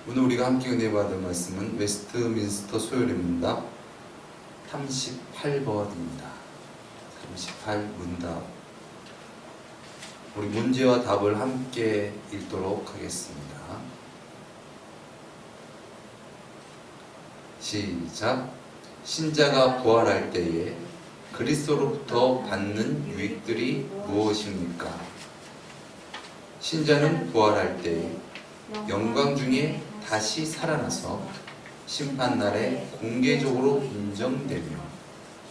오늘 우리가 함께 은혜 받을 말씀은 웨스트민스터 소요리문답 38번입니다. 38 문답. 우리 문제와 답을 함께 읽도록 하겠습니다. 시작. 신자가 부활할 때에 그리스도로부터 받는 유익들이 무엇입니까? 신자는 부활할 때에 영광 중에 다시 살아나서 심판날에 공개적으로 인정되며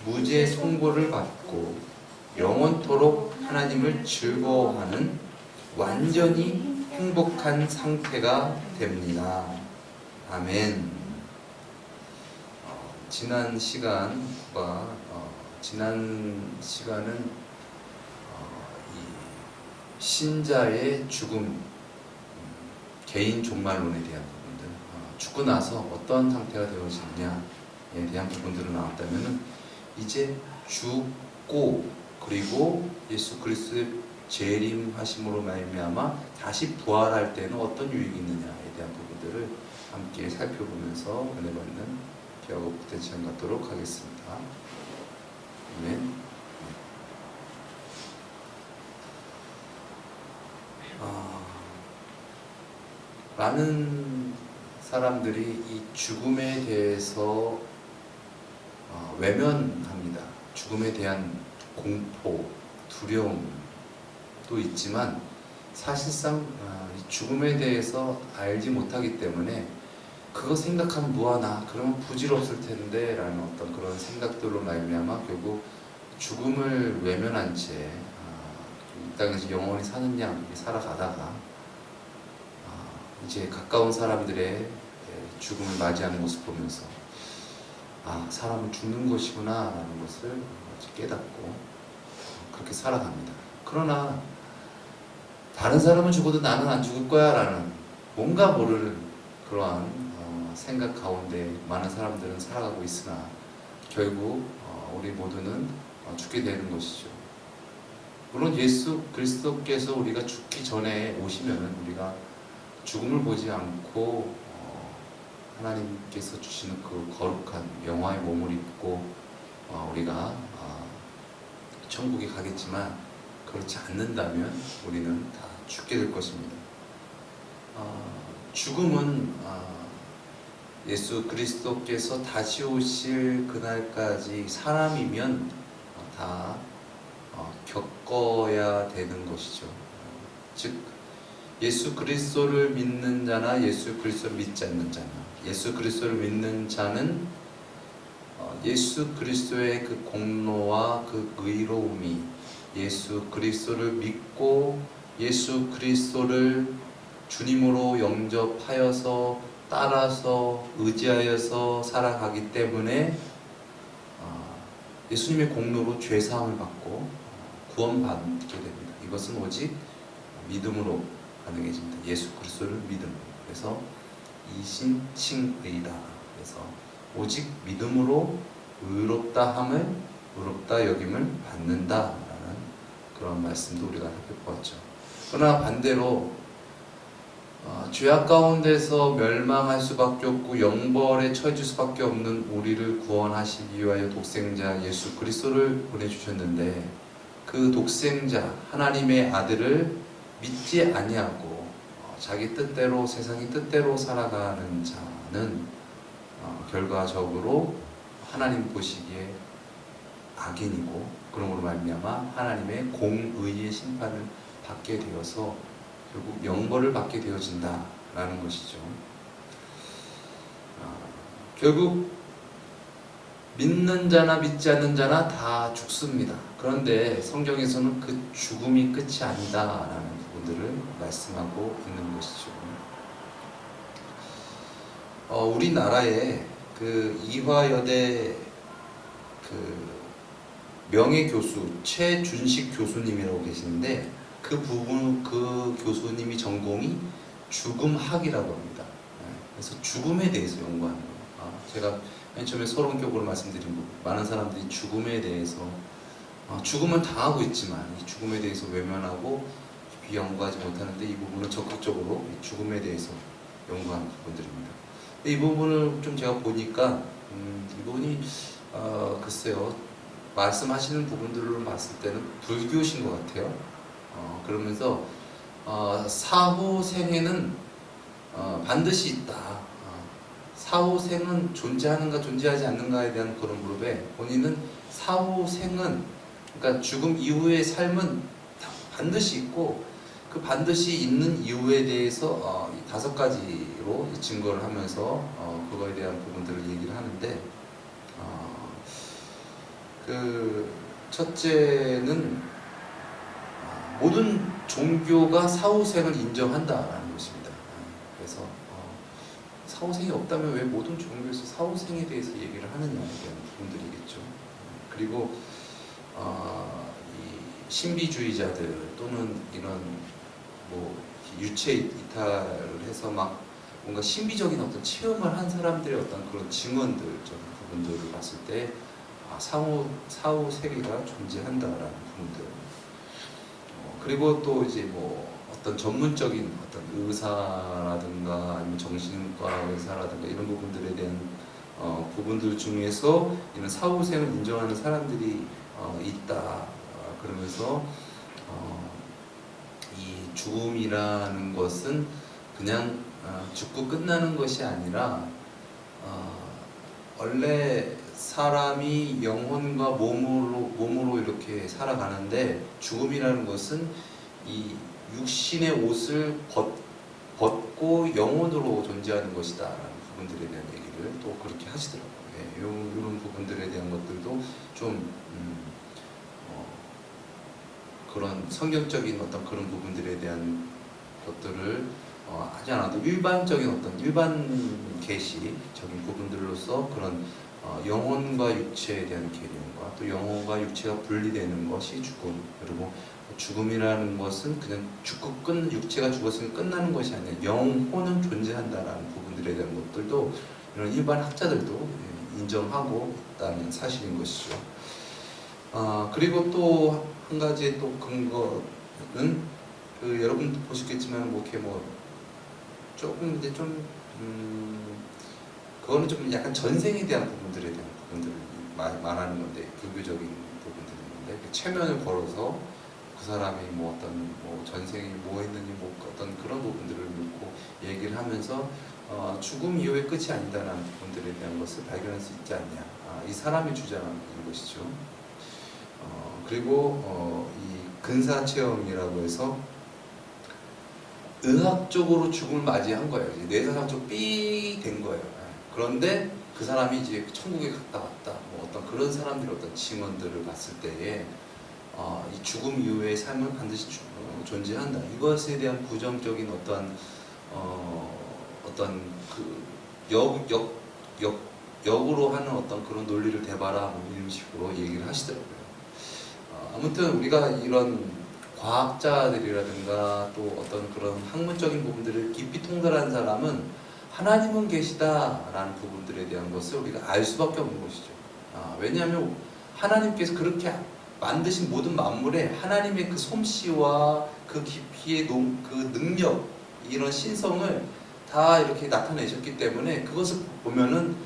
무죄 송고를 받고 영원토록 하나님을 즐거워하는 완전히 행복한 상태가 됩니다. 아멘. 지난 시간은 이 신자의 죽음, 개인 종말론에 대한 부분들, 죽고 나서 어떤 상태가 되어지느냐에 대한 부분들을 나왔다면은 이제 죽고 그리고 예수 그리스도의 재림하심으로 말미암아 다시 부활할 때는 어떤 유익이 있느냐에 대한 부분들을 함께 살펴보면서 은혜 받는 기하고 복된 시간 갖도록 하겠습니다. 아멘. 많은 사람들이 이 죽음에 대해서 외면합니다. 죽음에 대한 공포, 두려움도 있지만 사실상 죽음에 대해서 알지 못하기 때문에 그거 생각하면 뭐하나, 그러면 부질없을 텐데 라는 어떤 그런 생각들로 말미암아 결국 죽음을 외면한 채 이 땅에서 영원히 사는 양 살아가다가 이제 가까운 사람들의 죽음을 맞이하는 모습 보면서 사람은 죽는 것이구나 라는 것을 깨닫고 그렇게 살아갑니다. 그러나 다른 사람은 죽어도 나는 안 죽을 거야 라는 뭔가 모를 그러한 생각 가운데 많은 사람들은 살아가고 있으나 결국 우리 모두는 죽게 되는 것이죠. 물론 예수 그리스도께서 우리가 죽기 전에 오시면 우리가 죽음을 보지 않고 하나님께서 주시는 그 거룩한 영화의 몸을 입고 우리가 천국에 가겠지만 그렇지 않는다면 우리는 다 죽게 될 것입니다. 죽음은 예수 그리스도께서 다시 오실 그날까지 사람이면 다 겪어야 되는 것이죠. 즉 예수 그리스도를 믿는 자나 예수 그리스도를 믿지 않는 자나, 예수 그리스도를 믿는 자는 예수 그리스도의 그 공로와 그 의로움이 예수 그리스도를 믿고 예수 그리스도를 주님으로 영접하여서 따라서 의지하여서 살아가기 때문에 예수님의 공로로 죄사함을 받고 구원받게 됩니다. 이것은 오직 믿음으로 가능해집니다. 예수 그리스도를 믿음. 그래서 이신칭의다. 그래서 오직 믿음으로 의롭다 여김을 받는다라는 그런 말씀도 우리가 살펴보았죠. 그러나 반대로 죄악 가운데서 멸망할 수밖에 없고 영벌에 처해질 수밖에 없는 우리를 구원하시기 위하여 독생자 예수 그리스도를 보내주셨는데 그 독생자 하나님의 아들을 믿지 아니하고 자기 뜻대로 세상의 뜻대로 살아가는 자는 결과적으로 하나님 보시기에 악인이고 그러므로 말미암아 하나님의 공의의 심판을 받게 되어서 결국 영벌을 받게 되어진다라는 것이죠. 결국 믿는 자나 믿지 않는 자나 다 죽습니다. 그런데 성경에서는 그 죽음이 끝이 아니다라는 부분들을 말씀하고 있는 것이죠. 우리나라에 그 이화여대 그 명예교수 최준식 교수님이라고 계시는데 그 교수님이 전공이 죽음학이라고 합니다. 그래서 죽음에 대해서 연구하는 거예요. 제가 맨 처음에 서론격으로 말씀드린 부분, 많은 사람들이 죽음에 대해서 죽음을 당하고 있지만 이 죽음에 대해서 외면하고 연구하지 못하는데 이 부분은 적극적으로 죽음에 대해서 연구하는 부분들입니다. 이 부분을 좀 제가 보니까 이 부분이 글쎄요, 말씀하시는 부분들로 봤을 때는 불교신 것 같아요. 그러면서 사후 생에는 반드시 있다. 사후 생은 존재하는가 존재하지 않는가에 대한 그런 물음에 본인은 사후 생은, 그러니까 죽음 이후의 삶은 반드시 있고, 그 반드시 있는 이유에 대해서 이 5가지로 증거를 하면서 그거에 대한 부분들을 얘기를 하는데, 그 첫째는 모든 종교가 사후생을 인정한다라는 것입니다. 그래서 사후생이 없다면 왜 모든 종교에서 사후생에 대해서 얘기를 하느냐에 대한 부분들이겠죠. 그리고 이 신비주의자들 또는 이런 뭐 유체 이탈을 해서 막 뭔가 신비적인 어떤 체험을 한 사람들의 어떤 그런 증언들, 부분들을 봤을 때 사후 세계가 존재한다라는 부분들. 그리고 또 이제 뭐 어떤 전문적인 어떤 의사라든가 아니면 정신과 의사라든가 이런 부분들에 대한 부분들 중에서 이런 사후생을 인정하는 사람들이 있다. 그러면서 이 죽음이라는 것은 그냥 죽고 끝나는 것이 아니라 원래 사람이 영혼과 몸으로 이렇게 살아가는데, 죽음이라는 것은 이 육신의 옷을 벗고 영혼으로 존재하는 것이다 라는 부분들에 대한 얘기를 또 그렇게 하시더라고요. 예, 이런 부분들에 대한 것들도 좀 그런 성경적인 어떤 그런 부분들에 대한 것들을 하지 않아도 일반적인 어떤 일반 계시적인 부분들로서 그런 영혼과 육체에 대한 개념과 또 영혼과 육체가 분리되는 것이 죽음, 그리고 죽음이라는 것은 그냥 육체가 죽었으면 끝나는 것이 아니라 영혼은 존재한다라는 부분들에 대한 것들도 이런 일반 학자들도 인정하고 있다는 사실인 것이죠. 그리고 또 한 가지 또 근거는 여러분 보시겠지만 뭐 이렇게 뭐 조금 이제 좀 그거는 좀 약간 전생에 대한 부분들에 대한 부분들을 말하는 건데, 불교적인 부분들이 있는데, 체면을 걸어서 그 사람이 뭐 어떤 뭐 전생이 뭐 했는지 뭐 어떤 그런 부분들을 묻고 얘기를 하면서 죽음 이후의 끝이 아니다라는 부분들에 대한 것을 발견할 수 있지 않냐, 이 사람이 주장하는 것이죠. 그리고 이 근사체험이라고 해서 의학적으로 죽음을 맞이한 거예요. 뇌사상적으로 삐 된 거예요. 그런데 그 사람이 이제 천국에 갔다 왔다, 뭐 어떤 그런 사람들의 어떤 증언들을 봤을 때에 이 죽음 이후의 삶은 반드시 존재한다. 이것에 대한 부정적인 어떤 그 역으로 하는 어떤 그런 논리를 대봐라, 뭐 이런 식으로 얘기를 하시더라고요. 아무튼 우리가 이런 과학자들이라든가 또 어떤 그런 학문적인 부분들을 깊이 통달한 사람은 하나님은 계시다라는 부분들에 대한 것을 우리가 알 수밖에 없는 것이죠. 왜냐하면 하나님께서 그렇게 만드신 모든 만물에 하나님의 그 솜씨와 그 깊이의 그 능력, 이런 신성을 다 이렇게 나타내셨기 때문에 그것을 보면은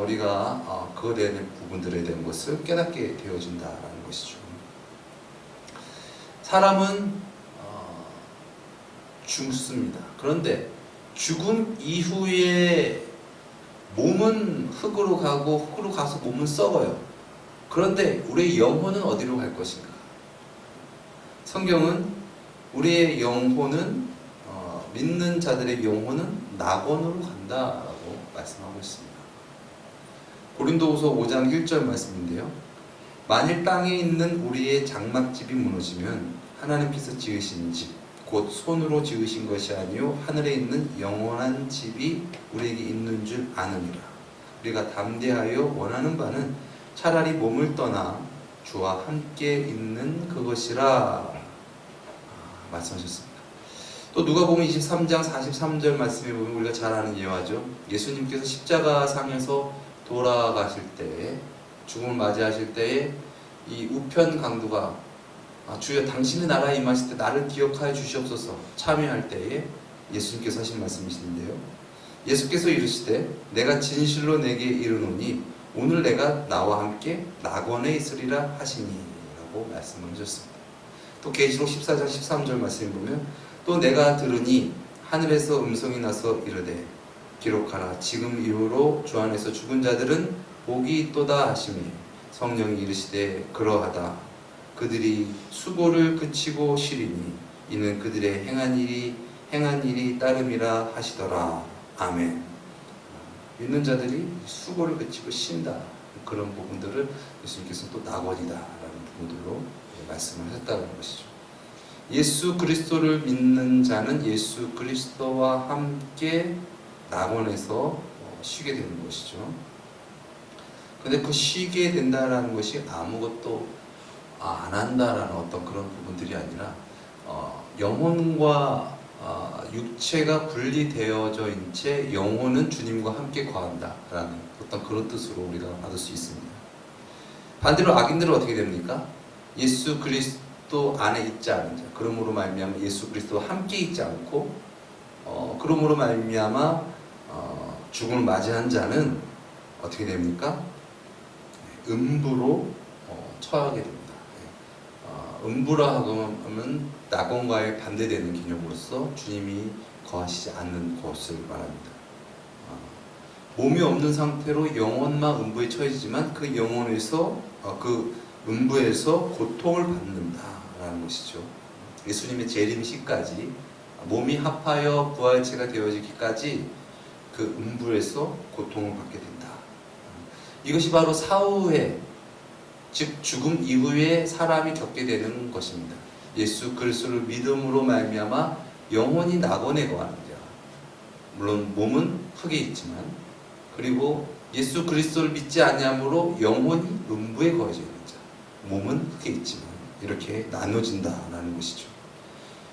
우리가 그거에 대한 부분들에 대한 것을 깨닫게 되어진다라는 것이죠. 사람은 죽습니다. 그런데 죽음 이후에 몸은 흙으로 가고 흙으로 가서 몸은 썩어요. 그런데 우리의 영혼은 어디로 갈 것인가? 성경은 우리의 영혼은 믿는 자들의 영혼은 낙원으로 간다라고 말씀하고 있습니다. 고린도후서 5장 1절 말씀인데요. 만일 땅에 있는 우리의 장막집이 무너지면 하나님께서 지으신 집, 곧 손으로 지으신 것이 아니요 하늘에 있는 영원한 집이 우리에게 있는 줄 아느니라. 우리가 담대하여 원하는 바는 차라리 몸을 떠나 주와 함께 있는 그것이라 말씀하셨습니다. 또 누가복음 23장 43절 말씀에 보면 우리가 잘 아는 예화죠. 예수님께서 십자가상에서 돌아가실 때, 죽음을 맞이하실 때에 이 우편 강도가 주여 당신의 나라에 임하실 때 나를 기억하여 주시옵소서 참여할 때에 예수님께서 하신 말씀이신데요. 예수께서 이르시되 내가 진실로 내게 이르노니 오늘 내가 나와 함께 낙원에 있으리라 하시니 라고 말씀을 하셨습니다. 또 계시록 14장 13절 말씀 보면 또 내가 들으니 하늘에서 음성이 나서 이르되 기록하라 지금 이후로 주 안에서 죽은 자들은 복이 있도다 하시며 성령이 이르시되 그러하다 그들이 수고를 그치고 쉬리니 이는 그들의 행한 일이 따름이라 하시더라. 아멘. 믿는 자들이 수고를 그치고 쉰다. 그런 부분들을 예수님께서 또 낙원이다 라는 부분들로 말씀을 하셨다는 것이죠. 예수 그리스도를 믿는 자는 예수 그리스도와 함께 낙원에서 쉬게 되는 것이죠. 근데 그 쉬게 된다라는 것이 아무것도 안 한다라는 어떤 그런 부분들이 아니라 영혼과 육체가 분리되어져 있는 채 영혼은 주님과 함께 거한다라는 어떤 그런 뜻으로 우리가 받을 수 있습니다. 반대로 악인들은 어떻게 됩니까? 예수 그리스도 안에 있지 않은 자, 그러므로 말미암아 예수 그리스도와 함께 있지 않고 그러므로 말미암아 죽음을 맞이한 자는 어떻게 됩니까? 음부로 처하게 됩니다. 음부라 하면 낙원과의 반대되는 개념으로서 주님이 거하시지 않는 곳을 말합니다. 몸이 없는 상태로 영혼만 음부에 처해지지만 그 영혼에서 그 음부에서 고통을 받는다라는 것이죠. 예수님의 재림시까지 몸이 합하여 부활체가 되어지기까지 그 음부에서 고통을 받게 된다. 이것이 바로 사후에 즉 죽음 이후에 사람이 겪게 되는 것입니다. 예수 그리스도를 믿음으로 말미암아 영혼이 낙원에 거하는 자, 물론 몸은 흙에 있지만 그리고 예수 그리스도를 믿지 아니함으로 영혼이 음부에 거해져 있는 자, 몸은 흙에 있지만 이렇게 나눠진다라는 것이죠.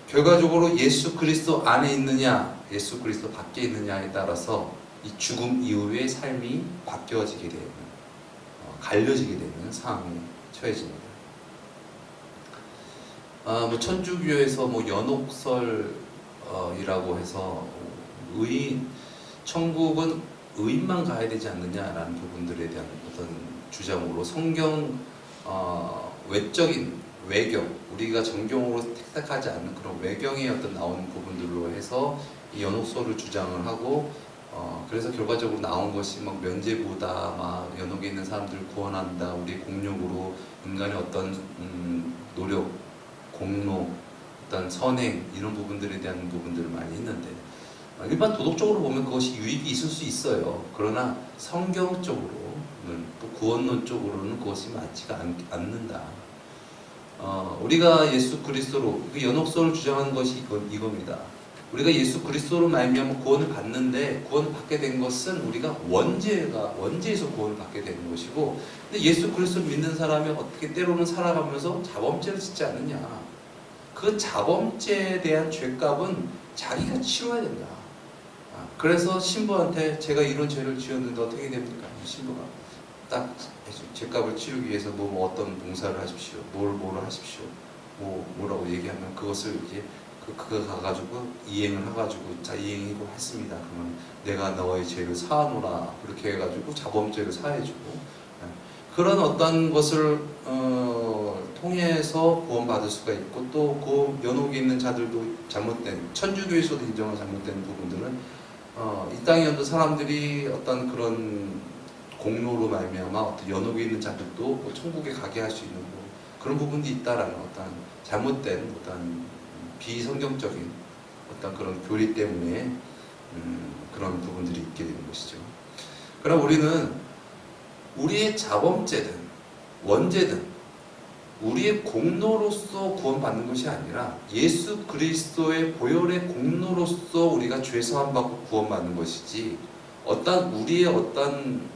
결과적으로 예수 그리스도 안에 있느냐 예수 그리스도 밖에 있느냐에 따라서 이 죽음 이후의 삶이 바뀌어지게 되는 갈려지게 되는 상황에 처해집니다. 천주교에서 연옥설이라고 해서 천국은 의인만 가야 되지 않느냐라는 부분들에 대한 어떤 주장으로 성경 외적인 외경, 우리가 정경으로 택하지 않는 그런 외경의 어떤 나오는 부분들로 해서 이 연옥설을 주장을 하고 그래서 결과적으로 나온 것이 면죄부다, 연옥에 있는 사람들을 구원한다, 우리 공력으로 인간의 어떤 노력, 공로, 어떤 선행 이런 부분들에 대한 부분들을 많이 했는데 일반 도덕적으로 보면 그것이 유익이 있을 수 있어요. 그러나 성경적으로는 또 구원론적으로는 그것이 맞지가 않는다. 우리가 예수 그리스도로 그 연옥설을 주장하는 것이 이겁니다. 우리가 예수 그리스도로 말미암아 구원을 받는데 구원을 받게 된 것은 우리가 원죄에서 구원을 받게 되는 것이고, 근데 예수 그리스도를 믿는 사람이 어떻게 때로는 살아가면서 자범죄를 짓지 않느냐, 그 자범죄에 대한 죄값은 자기가 치러야 된다. 그래서 신부한테 제가 이런 죄를 지었는데 어떻게 됩니까? 신부가 딱 죄값을 치르기 위해서 어떤 봉사를 하십시오, 뭘 하십시오, 뭐라고 얘기하면 그것을 이제 그거 가가지고 이행을 해가지고 자 이행이고 했습니다. 그러면 내가 너의 죄를 사하노라 그렇게 해가지고 자범죄를 사해주고 그런 어떤 것을 통해서 구원받을 수가 있고, 또 그 연옥에 있는 자들도 잘못된 천주교에서도 인정한 잘못된 부분들은 이 땅에 있는 사람들이 어떤 그런 공로로 말미암아 어떤 연옥에 있는 자들도 천국에 가게 할 수 있는 그런 부분이 있다라는 어떤 잘못된 어떤 비성경적인 어떤 그런 교리 때문에 그런 부분들이 있게 되는 것이죠. 그럼 우리는 우리의 자범죄든 원죄든 우리의 공로로서 구원받는 것이 아니라 예수 그리스도의 보혈의 공로로서 우리가 죄 사함 받고 구원받는 것이지, 우리의 어떤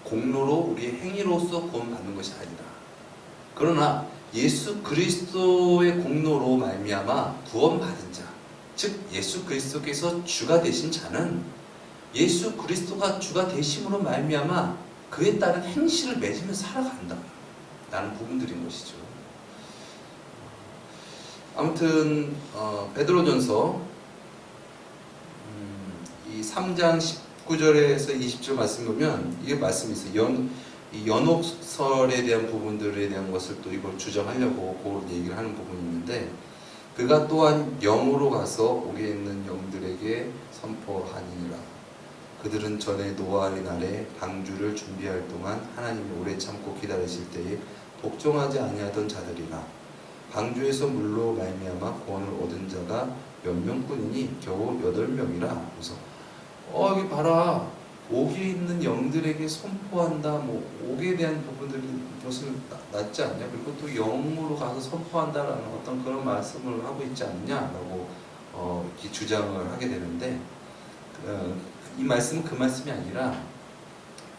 공로로 우리의 행위로서 구원받는 것이 아니다. 그러나 예수 그리스도의 공로로 말미암아 구원받은 자, 즉 예수 그리스도께서 주가 되신 자는 예수 그리스도가 주가 되심으로 말미암아 그에 따른 행실을 맺으며 살아간다 라는 부분들인 것이죠. 아무튼 베드로전서 이 3장 19절에서 20절 말씀 보면 이게 말씀이 있어요. 이 연옥설에 대한 부분들에 대한 것을 또 이걸 주장하려고 그걸 얘기를 하는 부분이 있는데, 그가 또한 영으로 가서 옥에 있는 영들에게 선포하니라. 그들은 전에 노아의 날에 방주를 준비할 동안 하나님이 오래 참고 기다리실 때에 복종하지 아니하던 자들이라. 방주에서 물로 말미암아 구원을 얻은 자가 몇 명뿐이니 겨우 8명이라. 그래서 여기 봐라, 옥에 있는 영들에게 선포한다. 뭐 옥에 대한 부분들이 무슨 낫지 않냐? 그리고 또 영으로 가서 선포한다라는 어떤 그런 말씀을 하고 있지 않냐라고 이렇게 주장을 하게 되는데, 이 말씀은 그 말씀이 아니라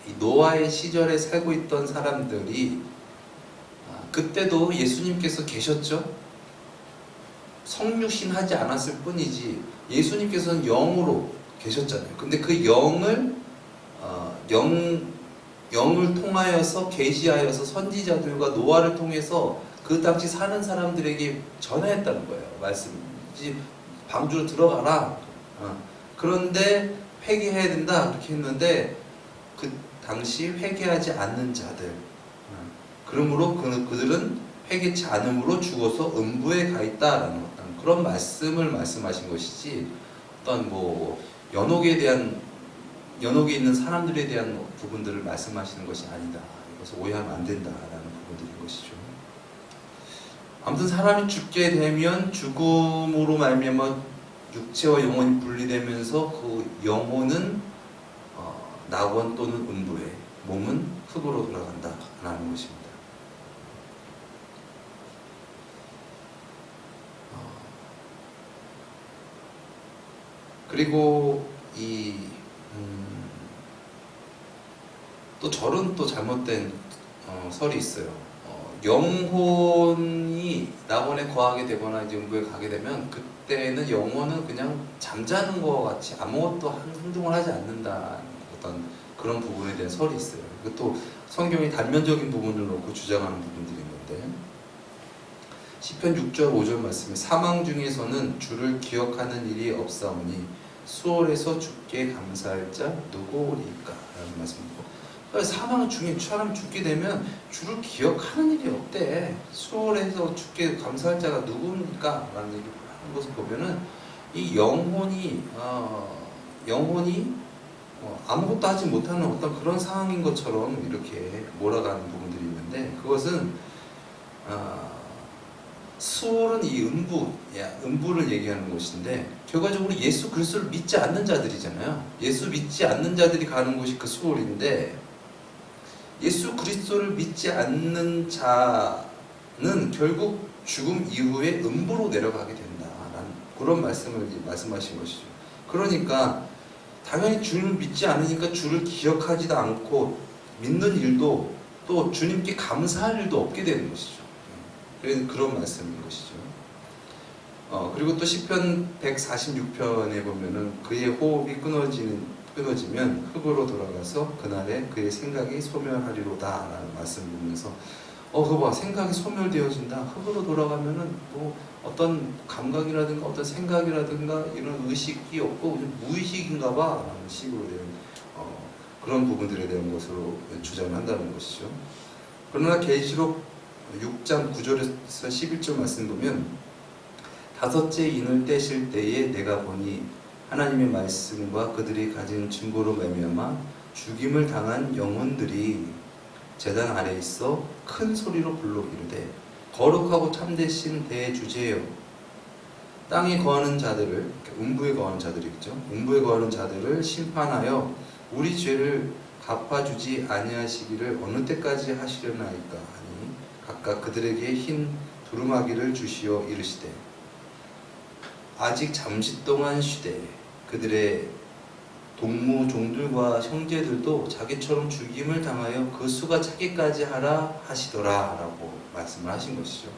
이 노아의 시절에 살고 있던 사람들이 그때도 예수님께서 계셨죠. 성육신 하지 않았을 뿐이지 예수님께서는 영으로 계셨잖아요. 근데 그 영을 영을 통하여서 계시하여서 선지자들과 노아를 통해서 그 당시 사는 사람들에게 전하였다는 거예요. 말씀. 방주로 들어가라. 그런데 회개해야 된다. 그렇게 했는데 그 당시 회개하지 않는 자들. 그러므로 그들은 회개치 않음으로 죽어서 음부에 가 있다라는 어떤 그런 말씀을 말씀하신 것이지, 어떤 뭐 연옥에 있는 사람들에 대한 부분들을 말씀하시는 것이 아니다. 이것을 오해하면 안 된다라는 부분들인 것이죠. 아무튼 사람이 죽게 되면 죽음으로 말미암아 육체와 영혼이 분리되면서 그 영혼은 낙원 또는 음부에, 몸은 흙으로 돌아간다라는 것입니다. 그리고 또 저런 또 잘못된 설이 있어요. 영혼이 낙원에 거하게 되거나 이제 음부에 가게 되면 그때는 영혼은 그냥 잠자는 것 같이 아무것도 행동을 하지 않는다, 어떤 그런 부분에 대한 설이 있어요. 또 성경이 단면적인 부분을 놓고 주장하는 부분들이 있는데, 시편 6절 5절 말씀에 사망 중에서는 주를 기억하는 일이 없사오니 수월에서 주께 감사할 자 누구오리까? 라는 말씀이고, 사망 중에 사람 죽게 되면 주를 기억하는 일이 없대. 수월에서 주께 감사할 자가 누구입니까? 라는 얘기를 하는 것을 보면은 이 영혼이 아무것도 하지 못하는 어떤 그런 상황인 것처럼 이렇게 몰아가는 부분들이 있는데, 그것은 수월은 이 음부를 얘기하는 것인데, 결과적으로 예수 그리스도를 믿지 않는 자들이잖아요. 예수 믿지 않는 자들이 가는 곳이 그 수월인데, 예수 그리스도를 믿지 않는 자는 결국 죽음 이후에 음부로 내려가게 된다라는 그런 말씀을 말씀하신 것이죠. 그러니까 당연히 주를 믿지 않으니까 주를 기억하지도 않고 믿는 일도 또 주님께 감사할 일도 없게 되는 것이죠. 그런 말씀인 것이죠. 그리고 또 시편 146편에 보면은 그의 호흡이 끊어지면 흙으로 돌아가서 그날에 그의 생각이 소멸하리로다 라는 말씀을 보면서 그거 봐, 생각이 소멸되어진다. 흙으로 돌아가면은 뭐 어떤 감각이라든가 어떤 생각이라든가 이런 의식이 없고 그냥 무의식인가 봐 라는 식으로 된 그런 부분들에 대한 것으로 주장을 한다는 것이죠. 그러나 계시록 6장 9절에서 11절 말씀 보면, 다섯째 인을 떼실 때에 내가 보니 하나님의 말씀과 그들이 가진 증거로 말미암아 죽임을 당한 영혼들이 제단 아래에 있어 큰 소리로 불러 이르되 거룩하고 참되신 대주제여, 땅에 거하는 자들을, 음부에 거하는 자들이겠죠. 음부에 거하는 자들을 심판하여 우리 죄를 갚아주지 아니하시기를 어느 때까지 하시려나이까 하니 각각 그들에게 흰 두루마기를 주시어 이르시되 아직 잠시 동안 쉬되 그들의 동무 종들과 형제들도 자기처럼 죽임을 당하여 그 수가 차기까지 하라 하시더라 라고 말씀을 하신 것이죠.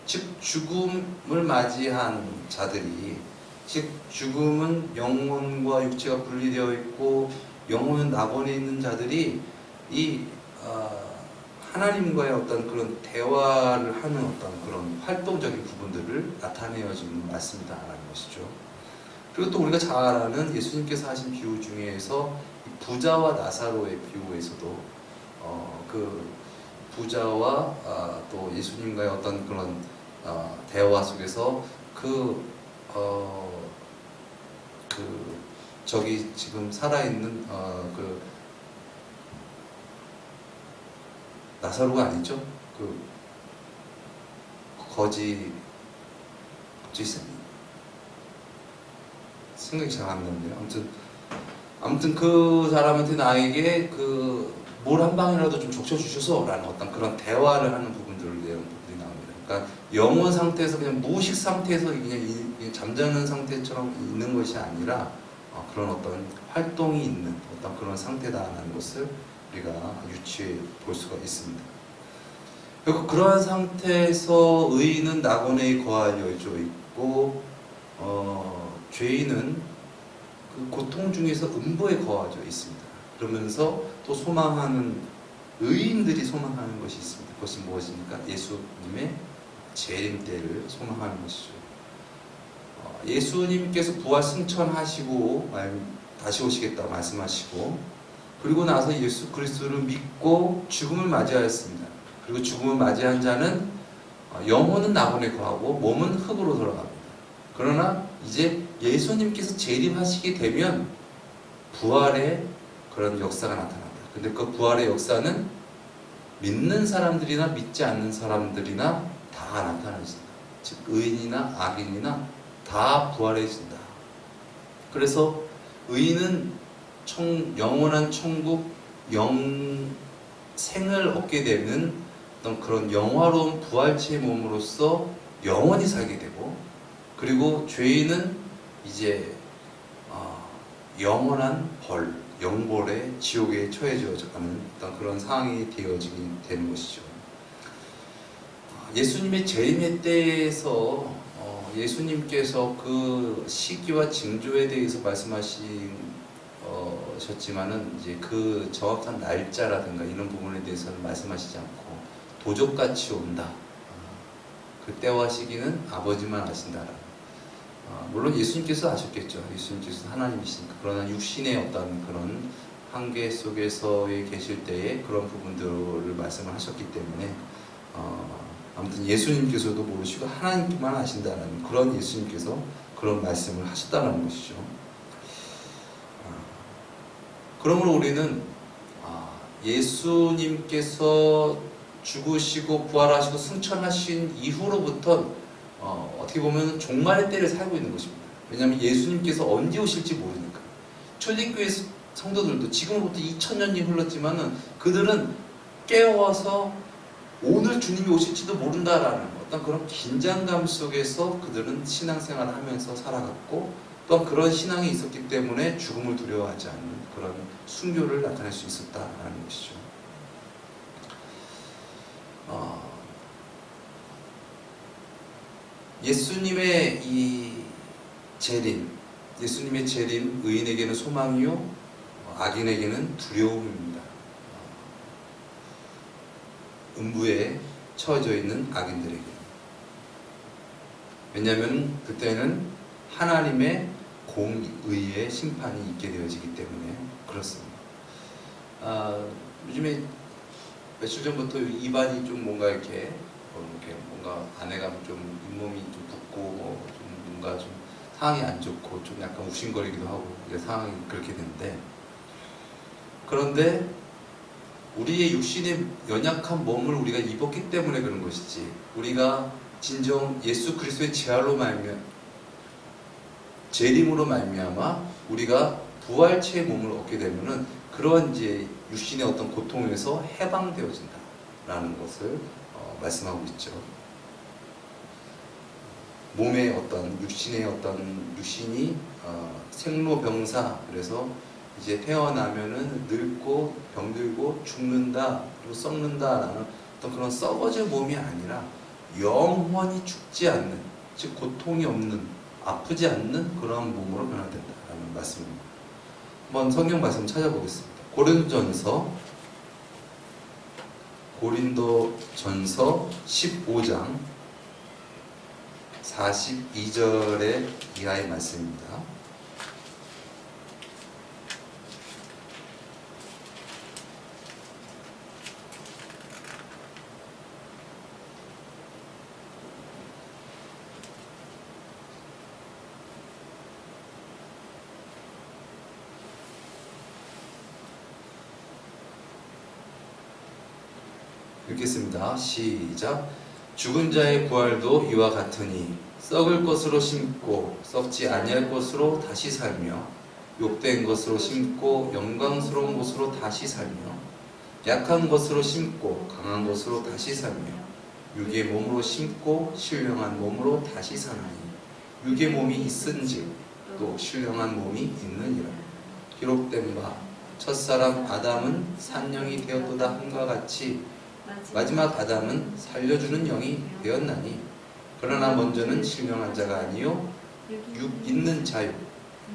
즉 죽음을 맞이한 자들이, 즉 죽음은 영혼과 육체가 분리되어 있고 영혼은 낙원에 있는 자들이 이 하나님과의 어떤 그런 대화를 하는 어떤 그런 활동적인 부분들을 나타내어주는 말씀이다라는 것이죠. 그리고 또 우리가 잘 아는 예수님께서 하신 비유 중에서 부자와 나사로의 비유에서도 그 부자와 또 예수님과의 어떤 그런 대화 속에서 저기 지금 살아있는 그 나사로가 아니죠? 그 거지 있습니다. 생각이 잘 안 나는데요. 아무튼 그 사람한테 나에게 물 한 방이라도 좀 적셔주셔서 라는 어떤 그런 대화를 하는 부분들을 내용 부분이 나옵니다. 그러니까 영혼 상태에서 그냥 무의식 상태에서 그냥 잠자는 상태처럼 있는 것이 아니라 그런 어떤 활동이 있는 어떤 그런 상태다라는 것을 우리가 유추해 볼 수가 있습니다. 그리고 그러한 상태에서 의인은 낙원에 거하여 있고 죄인은 그 고통 중에서 음부에 거하여 있습니다. 그러면서 또 소망하는 의인들이 소망하는 것이 있습니다. 그것이 무엇입니까? 예수님의 재림 때를 소망하는 것이죠. 예수님께서 부활 승천하시고 다시 오시겠다 말씀하시고 그리고 나서 예수 그리스도를 믿고 죽음을 맞이하였습니다. 그리고 죽음을 맞이한 자는 영혼은 낙원에 거하고 몸은 흙으로 돌아갑니다. 그러나 이제 예수님께서 재림하시게 되면 부활의 그런 역사가 나타납니다. 근데 그 부활의 역사는 믿는 사람들이나 믿지 않는 사람들이나 다 나타나진다. 즉 의인이나 악인이나 다 부활해진다. 그래서 의인은 영원한 천국 영생을 얻게 되는 어떤 그런 영화로운 부활체의 몸으로서 영원히 살게 되고, 그리고 죄인은 이제 영원한 벌, 영벌의 지옥에 처해져 가는 어떤 그런 상황이 되어지게 되는 것이죠. 예수님의 재림의 때에서 예수님께서 그 시기와 징조에 대해서 말씀하셨지만은 이제 그 정확한 날짜라든가 이런 부분에 대해서는 말씀하시지 않고 도적같이 온다. 그 때와 시기는 아버지만 아신다. 물론 예수님께서 아셨겠죠. 예수님께서 하나님이시니까. 그러나 육신의 어떤 그런 한계 속에서 계실 때에 그런 부분들을 말씀을 하셨기 때문에 아무튼 예수님께서도 모르시고 하나님께만 아신다는 그런 예수님께서 그런 말씀을 하셨다는 것이죠. 그러므로 우리는 예수님께서 죽으시고 부활하시고 승천하신 이후로부터 어떻게 보면 종말의 때를 살고 있는 것입니다. 왜냐하면 예수님께서 언제 오실지 모르니까. 초대교회 성도들도 지금부터 2000년이 흘렀지만은 그들은 깨어서 오늘 주님이 오실지도 모른다라는 어떤 그런 긴장감 속에서 그들은 신앙생활을 하면서 살아갔고, 또한 그런 신앙이 있었기 때문에 죽음을 두려워하지 않는 그런 순교를 나타낼 수 있었다라는 것이죠. 예수님의 이 재림, 예수님의 재림, 의인에게는 소망이요, 악인에게는 두려움입니다. 음부에 처해져 있는 악인들에게. 왜냐하면 그때는 하나님의 공의의 심판이 있게 되어지기 때문에 그렇습니다. 요즘에 며칠 전부터 입안이 좀 뭔가 이렇게 뭔가 아내가 좀 잇몸이 좀 붓고 좀 뭔가 좀 상황이 안 좋고 좀 약간 욱신거리기도 하고 상황이 그렇게 되는데, 그런데 우리의 육신의 연약한 몸을 우리가 입었기 때문에 그런 것이지, 우리가 진정 예수 그리스도의 재림으로 말미암아 우리가 부활체의 몸을 얻게 되면은 그런 이제 육신의 어떤 고통에서 해방되어진다라는 것을 말씀하고 있죠. 몸의 어떤 육신이 생로병사, 그래서 이제 태어나면은 늙고 병들고 죽는다 그리고 썩는다라는 어떤 그런 썩어질 몸이 아니라 영원히 죽지 않는, 즉 고통이 없는, 아프지 않는 그런 몸으로 변화된다라는 말씀입니다. 한번 성경 말씀 찾아보겠습니다. 고린도전서 15장 42절의 이하의 말씀입니다. 읽겠습니다. 시작. 죽은 자의 부활도 이와 같으니 썩을 것으로 심고 썩지 아니할 것으로 다시 살며 욕된 것으로 심고 영광스러운 것으로 다시 살며 약한 것으로 심고 강한 것으로 다시 살며 육의 몸으로 심고 신령한 몸으로 다시 사나니 육의 몸이 있은즉 또 신령한 몸이 있느니라. 기록된 바 첫사람 아담은 산영이 되었도다 함과 같이 마지막 아담은 살려주는 영이 되었나니 그러나 먼저는 신령한 자가 아니요 육 있는 자요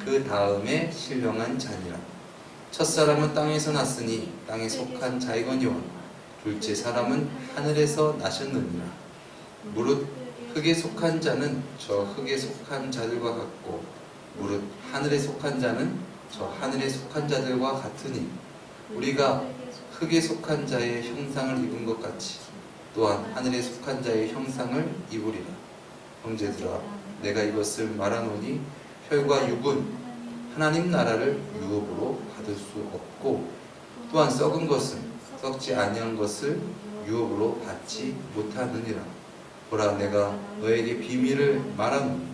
그 다음에 신령한 자니라. 첫사람은 땅에서 났으니 땅에 속한 자이거니와 둘째 사람은 하늘에서 나셨느니라. 무릇 흙에 속한 자는 저 흙에 속한 자들과 같고 무릇 하늘에 속한 자는 저 하늘에 속한 자들과 같으니 우리가 흙에 속한 자의 형상을 입은 것 같이 또한 하늘에 속한 자의 형상을 입으리라. 형제들아 내가 이것을 말하노니 혈과 육은 하나님 나라를 유업으로 받을 수 없고 또한 썩은 것은 썩지 아니한 것을 유업으로 받지 못하느니라. 보라 내가 너에게 비밀을 말하노니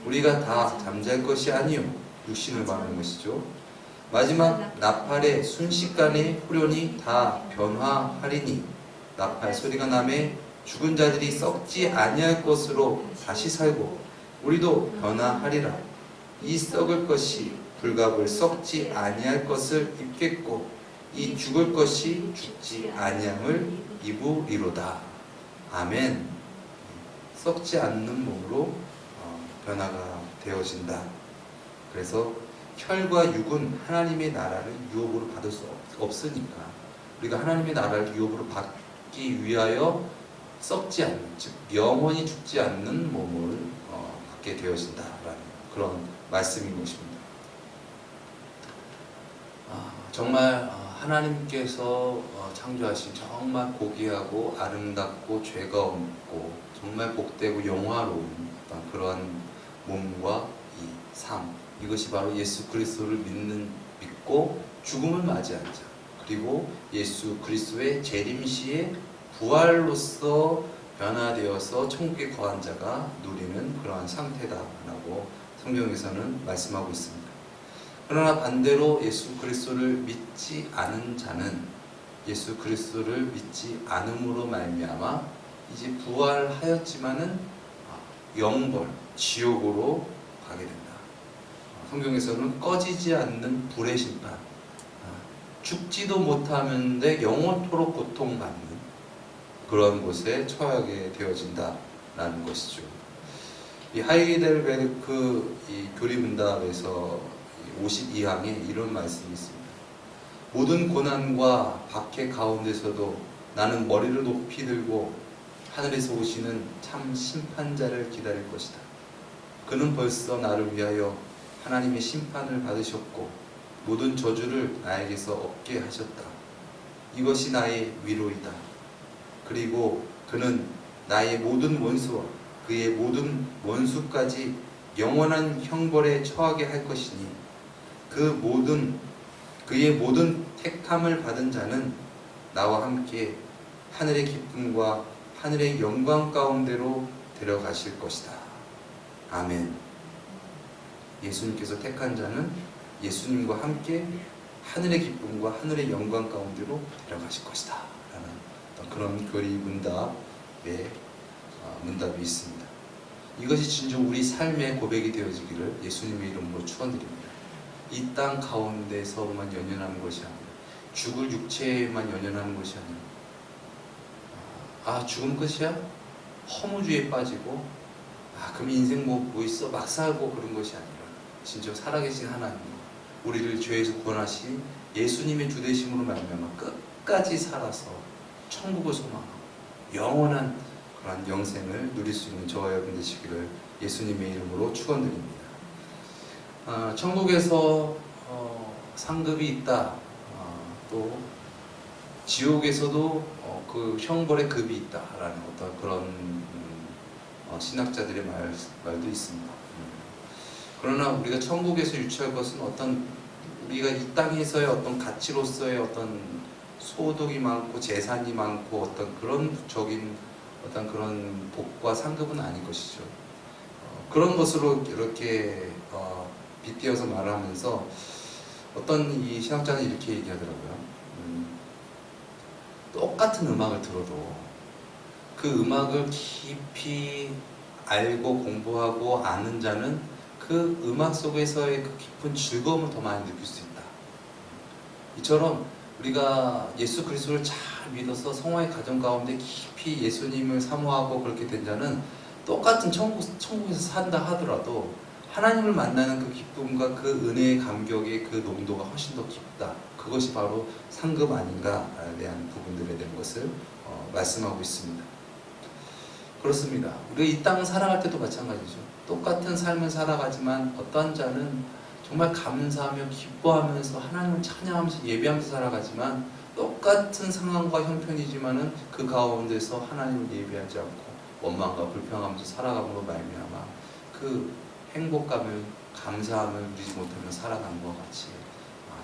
우리가 다 잠잘 것이 아니요 육신을 말하는 것이죠. 마지막 나팔의 순식간에 후련이 다 변화하리니 나팔 소리가 나매 죽은 자들이 썩지 아니할 것으로 다시 살고 우리도 변화하리라. 이 썩을 것이 불갑을 썩지 아니할 것을 입겠고 이 죽을 것이 죽지 아니함을 입으리로다. 아멘. 썩지 않는 몸으로 변화가 되어진다. 그래서 혈과 육은 하나님의 나라를 유업으로 받을 수 없으니까 우리가 하나님의 나라를 유업으로 받기 위하여 썩지 않는, 즉 영원히 죽지 않는 몸을 갖게 되어진다라는 그런 말씀인 것입니다. 정말 하나님께서 창조하신 정말 고귀하고 아름답고 죄가 없고 정말 복되고 영화로운 그러한 몸과 이 삶, 이것이 바로 예수 그리스도를 믿고 죽음을 맞이한 자, 그리고 예수 그리스도의 재림시에 부활로서 변화되어서 천국에 거한 자가 누리는 그러한 상태다라고 성경에서는 말씀하고 있습니다. 그러나 반대로 예수 그리스도를 믿지 않은 자는 예수 그리스도를 믿지 않음으로 말미암아 이제 부활하였지만은 영벌, 지옥으로 가게 된다. 성경에서는 꺼지지 않는 불의 심판, 죽지도 못하는데 영원토록 고통받는 그런 곳에 처하게 되어진다라는 것이죠. 이 하이델베르크 이 교리문답에서 52항에 이런 말씀이 있습니다. 모든 고난과 박해 가운데서도 나는 머리를 높이 들고 하늘에서 오시는 참 심판자를 기다릴 것이다. 그는 벌써 나를 위하여 하나님의 심판을 받으셨고 모든 저주를 나에게서 얻게 하셨다. 이것이 나의 위로이다. 그리고 그는 나의 모든 원수와 그의 모든 원수까지 영원한 형벌에 처하게 할 것이니 그의 모든 택함을 받은 자는 나와 함께 하늘의 기쁨과 하늘의 영광 가운데로 데려가실 것이다. 아멘. 예수님께서 택한 자는 예수님과 함께 하늘의 기쁨과 하늘의 영광 가운데로 데려가실 것이다 라는 그런 교리 문답의 문답이 있습니다. 이것이 진정 우리 삶의 고백이 되어지기를 예수님의 이름으로 축원드립니다. 이 땅 가운데서만 연연하는 것이 아니라 죽을 육체에만 연연하는 것이 아니라 죽음 끝이야? 허무주의에 빠지고 그럼 인생 뭐 있어? 막 살고 그런 것이 아니라 진짜 살아계신 하나님, 우리를 죄에서 구원하신 예수님의 주되심으로 말미암아 끝까지 살아서 천국을 소망하고 영원한 그런 영생을 누릴 수 있는 저와 여러분 되시기를 예수님의 이름으로 축원드립니다. 천국에서 상급이 있다. 또 지옥에서도 그 형벌의 급이 있다라는 어떤 그런 신학자들의 말도 있습니다. 그러나 우리가 천국에서 유치할 것은 어떤 우리가 이 땅에서의 어떤 가치로서의 어떤 소득이 많고 재산이 많고 어떤 그런 부적인 어떤 그런 복과 상급은 아닌 것이죠. 그런 것으로 이렇게 빗대어서 말하면서 어떤 이 신학자는 이렇게 얘기하더라고요. 똑같은 음악을 들어도 그 음악을 깊이 알고 공부하고 아는 자는 그 음악 속에서의 그 깊은 즐거움을 더 많이 느낄 수 있다. 이처럼 우리가 예수 그리스도를 잘 믿어서 성화의 가정 가운데 깊이 예수님을 사모하고 그렇게 된 자는 똑같은 천국에서 산다 하더라도 하나님을 만나는 그 기쁨과 그 은혜의 감격의 그 농도가 훨씬 더 깊다. 그것이 바로 상급 아닌가에 대한 부분들에 대한 것을 말씀하고 있습니다. 그렇습니다. 우리가 이 땅을 살아갈 때도 마찬가지죠. 똑같은 삶을 살아가지만 어떠한 자는 정말 감사하며 기뻐하면서 하나님을 찬양하면서 예배하면서 살아가지만 똑같은 상황과 형편이지만은 그 가운데서 하나님을 예배하지 않고 원망과 불평하면서 살아감으로 말미암아 그 행복감을 감사함을 누리지 못하며 살아가는 것 같이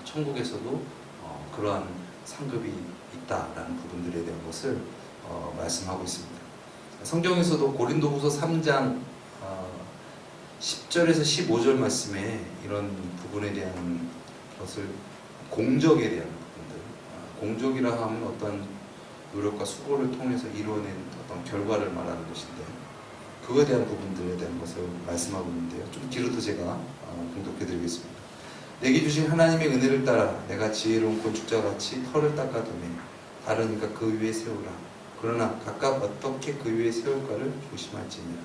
천국에서도 그러한 상급이 있다라는 부분들에 대한 것을 말씀하고 있습니다. 성경에서도 고린도후서 3장 10절에서 15절 말씀에 이런 부분에 대한 것을 공적에 대한 부분들, 공적이라 하면 어떤 노력과 수고를 통해서 이루어낸 어떤 결과를 말하는 것인데 그거에 대한 부분들에 대한 것을 말씀하고 있는데요. 좀 뒤로도 제가 공독해 드리겠습니다. 내게 주신 하나님의 은혜를 따라 내가 지혜로운 건축자와 같이 터를 닦아두매 다르니까 그 위에 세우라. 그러나 각각 어떻게 그 위에 세울까를 조심할지니라.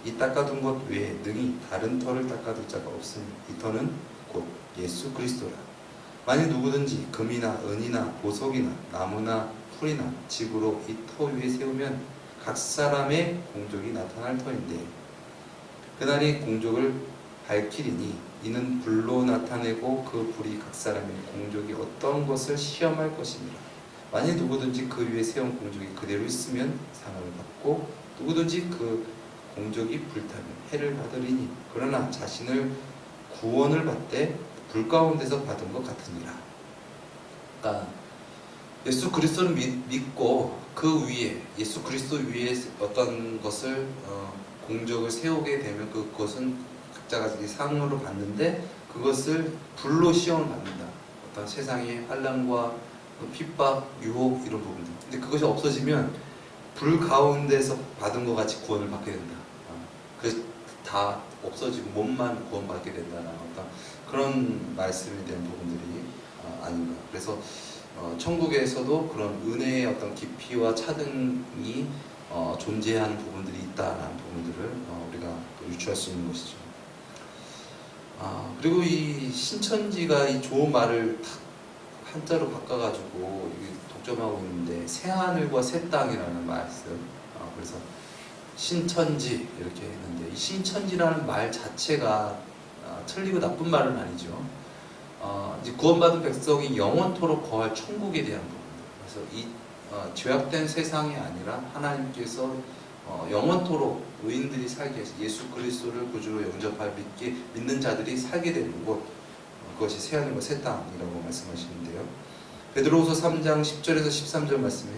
이 닦아둔 것 외에 능히 다른 터를 닦아둘 자가 없으니 이 터는 곧 예수 그리스도라. 만일 누구든지 금이나 은이나 보석이나 나무나 풀이나 집으로 이 터 위에 세우면 각 사람의 공적이 나타날 터인데 그날이 공적을 밝히리니 이는 불로 나타내고 그 불이 각 사람의 공적이 어떤 것을 시험할 것입니다. 만일 누구든지 그 위에 세운 공적이 그대로 있으면 상을 받고 누구든지 그 공적이 불타면 해를 받으리니 그러나 자신을 구원을 받되 불 가운데서 받은 것 같으니라. 그러니까 예수 그리스도를 믿고 그 위에 예수 그리스도 위에 어떤 것을 공적을 세우게 되면 그것은 각자가 상으로 받는데 그것을 불로 시험을 받는다. 어떤 세상의 환난과 핍박, 유혹 이런 부분들. 근데 그것이 없어지면 불 가운데서 받은 것 같이 구원을 받게 된다. 그래서 다 없어지고 몸만 구원받게 된다는 어떤 그런 말씀에 대한 부분들이 아닌가. 그래서 천국에서도 그런 은혜의 어떤 깊이와 차등이 존재하는 부분들이 있다라는 부분들을 우리가 유추할 수 있는 것이죠. 그리고 이 신천지가 이 좋은 말을 한자로 바꿔가지고 독점하고 있는데 새하늘과 새 땅이라는 말씀. 그래서 신천지 이렇게 했는데 이 신천지라는 말 자체가 틀리고 나쁜 말은 아니죠. 이제 구원받은 백성이 영원토록 거할 천국에 대한 부분들. 그래서 이 죄악된 세상이 아니라 하나님께서 영원토록 의인들이 살게 해서 예수 그리스도를 구주로 영접할 믿는 자들이 살게 되는 곳, 그것이 새하늘과 새 땅이라고 말씀하시는데요. 베드로후서 3장 10절에서 13절 말씀에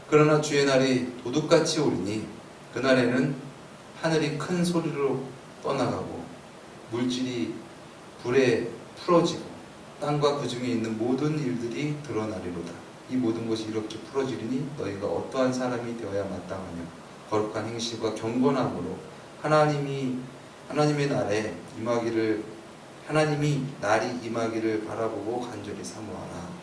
그러나 주의 날이 도둑같이 오리니 그날에는 하늘이 큰 소리로 떠나가고 물질이 불에 풀어지고 땅과 그 중에 있는 모든 일들이 드러나리로다. 이 모든 것이 이렇게 풀어지리니 너희가 어떠한 사람이 되어야 마땅하냐. 거룩한 행실과 경건함으로 하나님의 날에 하나님이 날이 임하기를 바라보고 간절히 사모하라.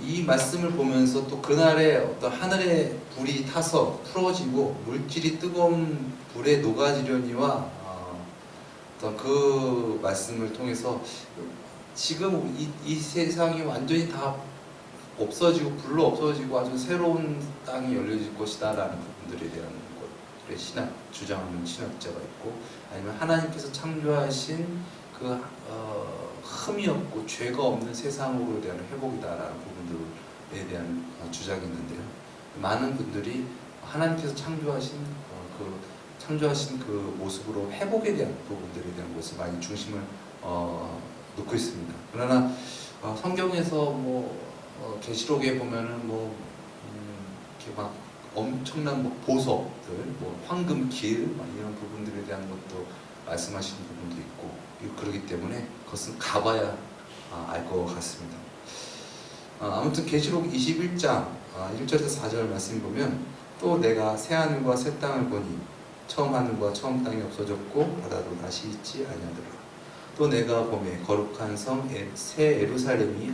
이 말씀을 보면서 또 그날에 어떤 하늘에 불이 타서 풀어지고 물질이 뜨거운 불에 녹아지려니와 어떤 그 말씀을 통해서 지금 이 세상이 완전히 다 없어지고 불로 없어지고 아주 새로운 땅이 열려질 것이다 라는 부분들에 대한 것들의 주장하는 신학자가 있고 아니면 하나님께서 창조하신 그 흠이 없고 죄가 없는 세상으로 대한 회복이다라는 부분들에 대한 주장이 있는데요. 많은 분들이 하나님께서 창조하신 그 모습으로 회복에 대한 부분들에 대한 것을 많이 중심을 놓고 있습니다. 그러나 성경에서 계시록에 보면은 이렇게 막 엄청난 보석들, 황금길 이런 부분들에 대한 것도 말씀하시는 부분도 있고 그러기 때문에 그것은 가봐야 알 것 같습니다. 아무튼 계시록 21장 1절에서 4절 말씀 보면 또 내가 새 하늘과 새 땅을 보니 처음 하늘과 처음 땅이 없어졌고 바다도 다시 있지 아니하더라. 또 내가 보매 거룩한 성 새 예루살렘이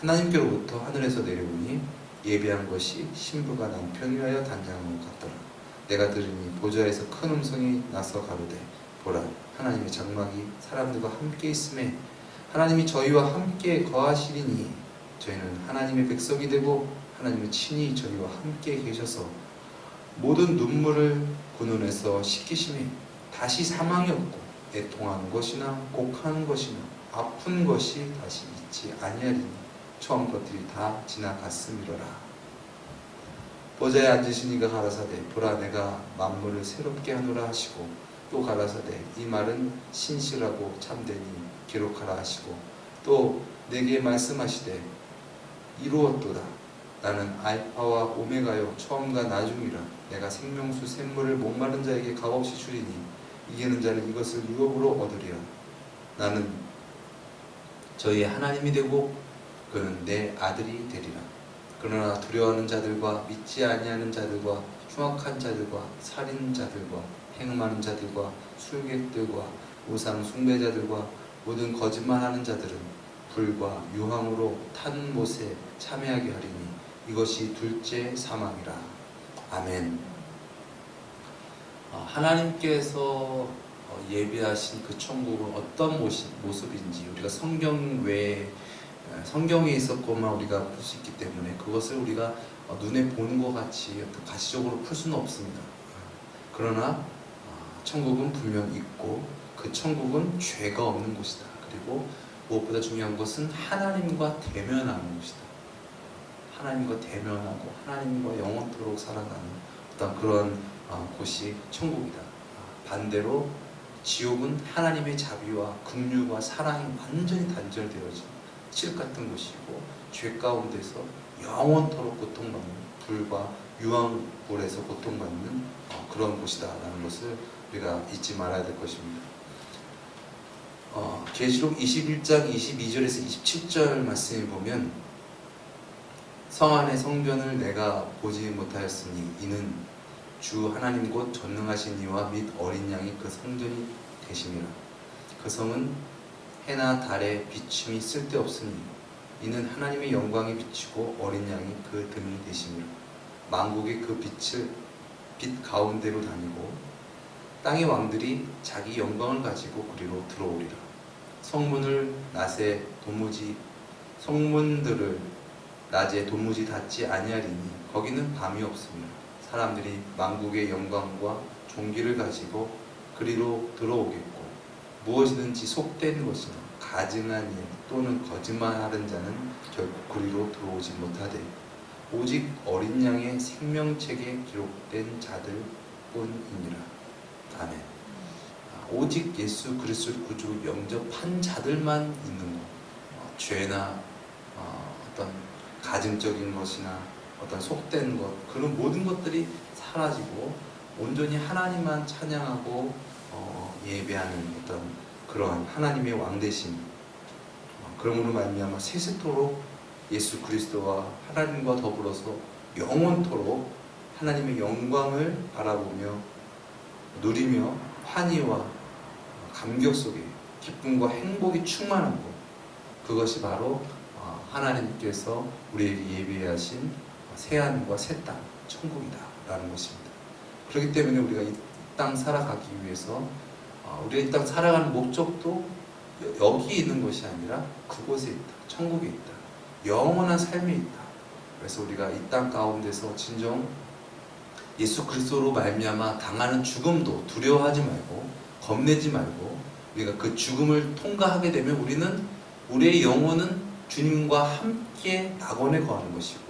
하나님께로부터 하늘에서 내려오니 예비한 것이 신부가 남편 위하여 단장한 것 같더라. 내가 들으니 보좌에서 큰 음성이 나서 가로되 보라 하나님의 장막이 사람들과 함께 있음에 하나님이 저희와 함께 거하시리니 저희는 하나님의 백성이 되고 하나님은 친히 저희와 함께 계셔서 모든 눈물을 그 눈에서 씻기심에 다시 사망이 없고 애통하는 것이나 곡하는 것이나 아픈 것이 다시 있지 아니하리니 처음 것들이 다 지나갔음이로라. 보좌에 앉으신 이가 가라사대 보라 내가 만물을 새롭게 하노라 하시고 또 가라사대 이 말은 신실하고 참되니 기록하라 하시고 또 내게 말씀하시되 이루었도다. 나는 알파와 오메가요 처음과 나중이라. 내가 생명수 샘물을 목마른 자에게 값없이 주리니 이기는 자는 이것을 유업으로 얻으리라. 나는 저희의 하나님이 되고 그는 내 아들이 되리라. 그러나 두려워하는 자들과 믿지 아니하는 자들과 흉악한 자들과 살인자들과 행음하는 자들과 술객들과 우상 숭배자들과 모든 거짓말하는 자들은 불과 유황으로 탄 못에 참여하게 하리니 이것이 둘째 사망이라. 아멘. 하나님께서 예비하신 그 천국은 어떤 모습인지 우리가 성경에 있었고만 우리가 풀 수 있기 때문에 그것을 우리가 눈에 보는 것 같이 가시적으로 풀 수는 없습니다. 그러나 천국은 분명 있고 그 천국은 죄가 없는 곳이다. 그리고 무엇보다 중요한 것은 하나님과 대면하는 곳이다. 하나님과 대면하고 하나님과 영원토록 살아가는 어떤 그런 곳이 천국이다. 반대로 지옥은 하나님의 자비와 긍휼과 사랑이 완전히 단절되어진 칠 같은 곳이고 죄 가운데서 영원토록 고통받는 불과 유황불에서 고통받는 그런 곳이다라는 것을 우리가 잊지 말아야 될 것입니다. 계시록 21장 22절에서 27절 말씀을 보면 성 안의 성전을 내가 보지 못하였으니 이는 주 하나님 곧 전능하신 이와 및 어린 양이 그 성전이 되심이라. 그 성은 해나 달의 비춤이 쓸데없으니 이는 하나님의 영광이 비치고 어린 양이 그 등이 되심이라. 만국이 그 빛 가운데로 다니고 땅의 왕들이 자기 영광을 가지고 그리로 들어오리라. 성문들을 낮에 도무지 닫지 아니하리니 거기는 밤이 없으며 사람들이 만국의 영광과 존귀를 가지고 그리로 들어오겠고 무엇이든지 속된 것이나 가증한 일 또는 거짓말하는 자는 결코 그리로 들어오지 못하되 오직 어린 양의 생명책에 기록된 자들 뿐이니라. 아멘. 오직 예수 그리스도를 구주로 영접한 자들만 있는 것, 죄나 어떤 가증적인 것이나 어떤 속된 것, 그런 모든 것들이 사라지고 온전히 하나님만 찬양하고 예배하는 어떤 그러한 하나님의 왕되심, 그러므로 말미암아 세세토록 예수 그리스도와 하나님과 더불어서 영원토록 하나님의 영광을 바라보며 누리며 환희와 감격 속에 기쁨과 행복이 충만한 것, 그것이 바로 하나님께서 우리에게 예비하신 새하늘과 새 땅, 천국이다 라는 것입니다. 그렇기 때문에 우리가 이 땅 살아가기 위해서 우리가 이 땅 살아가는 목적도 여기 있는 것이 아니라 그곳에 있다, 천국에 있다, 영원한 삶에 있다. 그래서 우리가 이 땅 가운데서 진정 예수 그리스도로 말미암아 당하는 죽음도 두려워하지 말고 겁내지 말고 우리가 그 죽음을 통과하게 되면 우리의 영혼은 주님과 함께 낙원에 거하는 것이고,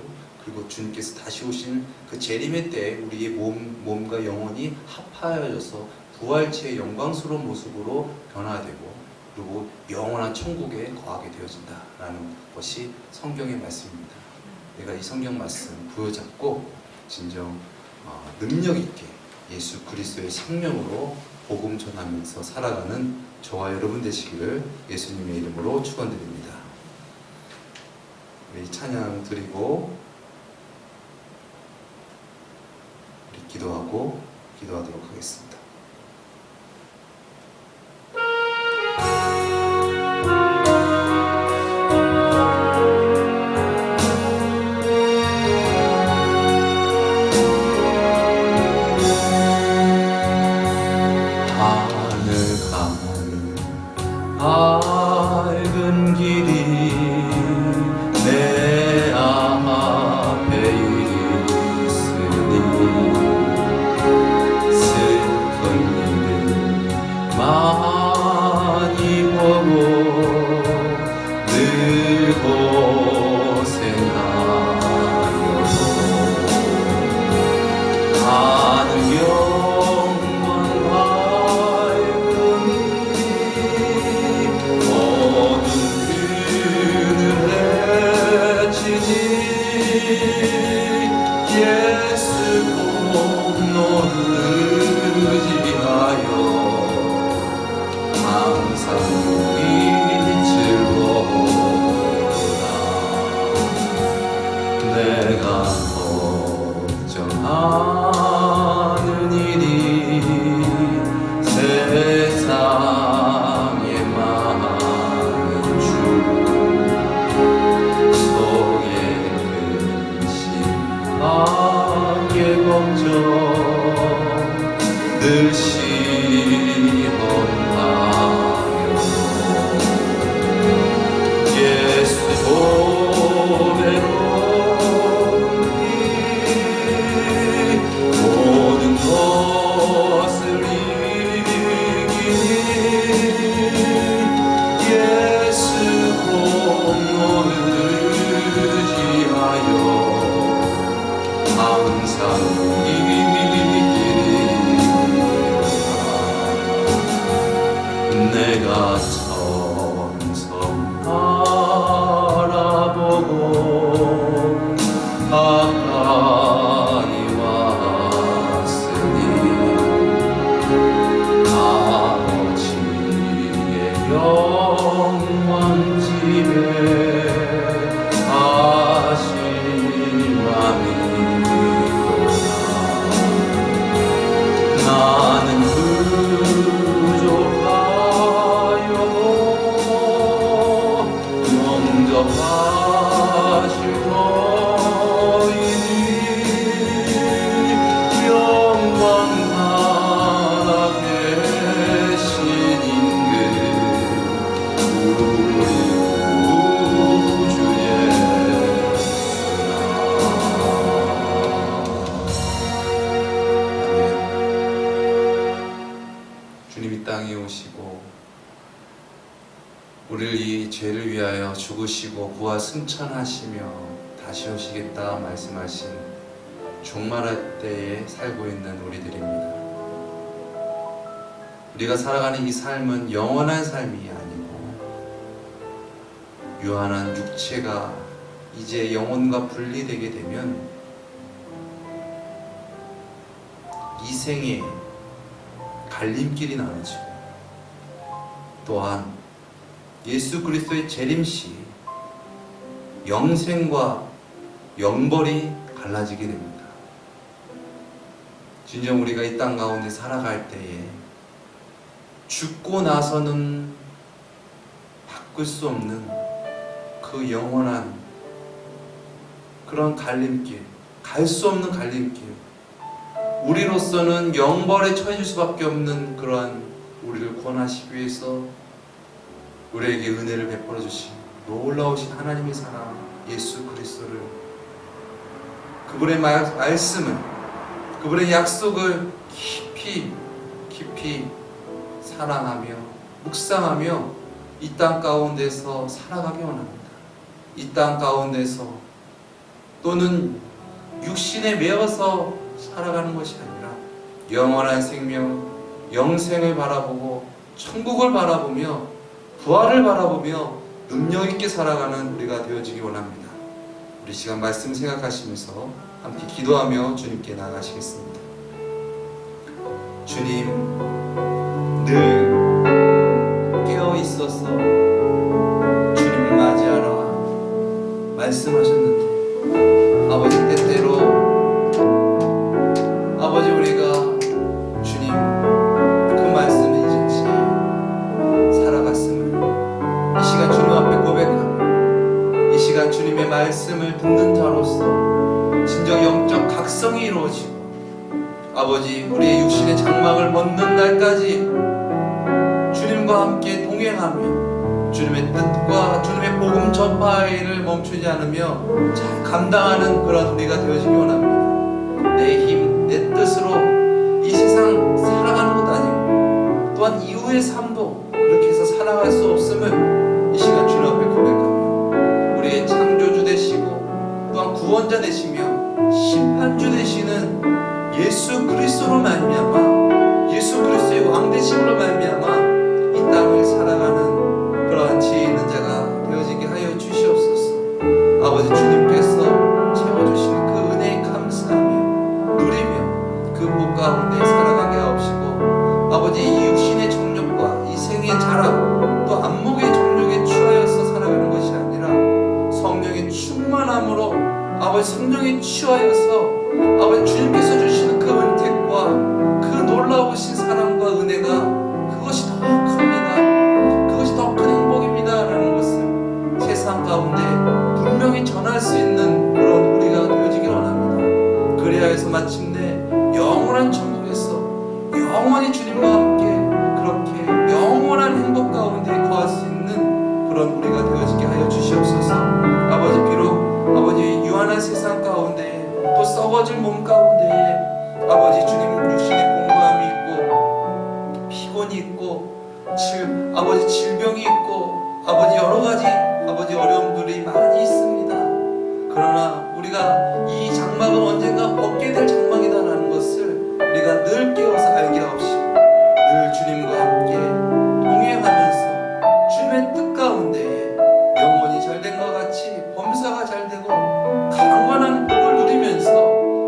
그리고 주님께서 다시 오신 그 재림의 때에 우리의 몸과 영혼이 합하여져서 부활체의 영광스러운 모습으로 변화되고 그리고 영원한 천국에 거하게 되어진다라는 것이 성경의 말씀입니다. 내가 이 성경 말씀 부여잡고 진정 능력 있게 예수 그리스도의 생명으로 복음 전하면서 살아가는 저와 여러분 되시기를 예수님의 이름으로 축원드립니다. 우리 찬양 드리고 우리 기도하도록 하겠습니다. 밝은 길이 내 앞에 있으니 슬픈 일을 많이 보고 늘 고생하여도 가는 영원 예수 공로를 의지하여 항상 즐거워라. 내가 걱정하는 일이 세상에 많은 주 악의 걱정 늘 시험하여 예수 보배로이 모든 것을 이기니 예수 공로를 의지하여 항상 이기리라. 내가 천성 바라보고 가까이 왔으니 아버지의 영원 집에 가시마니 나는 부족하여도 영접하실 터이니 영광 나라 계신 임금 우리 구주 예수나. 주님 이 땅에 오시고 우리를 이 죄를 위하여 죽으시고 부활 승천하시며 다시 오시겠다 말씀하신 종말할 때에 살고 있는 우리들입니다. 우리가 살아가는 이 삶은 영원한 삶이 아니고 유한한 육체가 이제 영혼과 분리되게 되면 이 생에 갈림길이 나눠지고 또한 예수 그리스도의 재림시 영생과 영벌이 갈라지게 됩니다. 진정 우리가 이 땅 가운데 살아갈 때에 죽고 나서는 바꿀 수 없는 그 영원한 그런 갈림길, 갈 수 없는 갈림길, 우리로서는 영벌에 처해질 수밖에 없는 그러한 우리를 구원하시기 위해서 우리에게 은혜를 베풀어 주신 놀라우신 하나님의 사랑 예수 그리스도를, 그분의 말씀을, 그분의 약속을 깊이 사랑하며 묵상하며 이 땅 가운데서 살아가기 원합니다. 이 땅 가운데서 또는 육신에 매어서 살아가는 것이 아니라 영원한 생명, 영생을 바라보고 천국을 바라보며 부활을 바라보며 능력 있게 살아가는 우리가 되어지기 원합니다. 우리 시간 말씀 생각하시면서 함께 기도하며 주님께 나아가시겠습니다. 주님, 늘 깨어 있어서 주님을 맞이하라 말씀하셨는데, 아버지, 때때로 아버지, 우리가 주님 그 말씀을 잊은 채 살아갔음을 이 시간 주님 앞에 고백하며, 이 시간 주님의 말씀을 듣는 자로서 진정 영적 각성이 이루어지고, 아버지, 우리의 육신의 장막을 벗는 날까지 주님과 함께 동행하며 주님의 뜻과 주님의 복음 전파를 멈추지 않으며 잘 감당하는 그런 우리가 되어지기 원합니다. 내 힘, 내 뜻으로 이 세상 살아가는 것도 아니고 또한 이후의 삶도 그렇게 해서 살아갈 수 없음을 이 시간 주님 앞에 고백하며, 우리의 창조주 되시고 또한 구원자 되시며 심판주 되시는 예수 그리스도로 말미암아, 예수 그리스도의 왕 되심으로 말미암아 이 땅을 살아가는 그러한 지혜 있는 자가 되어지게 하여 주시옵소서. 아버지, 주님께서 채워주시는 그 은혜에 감사하며 누리며 그 복 가운데 살아가게 하옵시고, 아버지, 이 육신의 정욕과 이 생의 자랑 또 안목의 정욕에 취하여서 살아가는 것이 아니라 성령의 충만함으로, 아버지, 성령에 취하여서 아버지, 주님께서 주시는 그 은택과 그 놀라우신 사랑과 은혜가 그것이 더 큽니다. 그것이 더 큰 행복입니다 라는 것을 세상 가운데 분명히 전할 수 있는 그런 우리가 되어지길 원합니다. 그래야 해서 마침내 영원한 천국에서 영원히 주님과 함께 그렇게 영원한 행복 가운데 거할 수 있는 그런 우리가 되어지게 하여 주시옵소서. 아버지, 비록 아버지 유한한 세상 가운데 또 썩어질 몸 가운데 아버지, 주님 육신의 공고함이 있고 피곤이 있고 아버지 질병이 있고 아버지 여러 가지 아버지 어려움들이 많이 있습니다. 그러나 우리가 이 장막은 언젠가 벗게 될 장막이다라는 것을 우리가 늘 깨워서 알게 하옵시고, 늘 주님과 함께 동행하면서 주님의 뜻 가운데 영혼이 잘된 것 같이 범사가 잘되고 강건한 복을 누리면서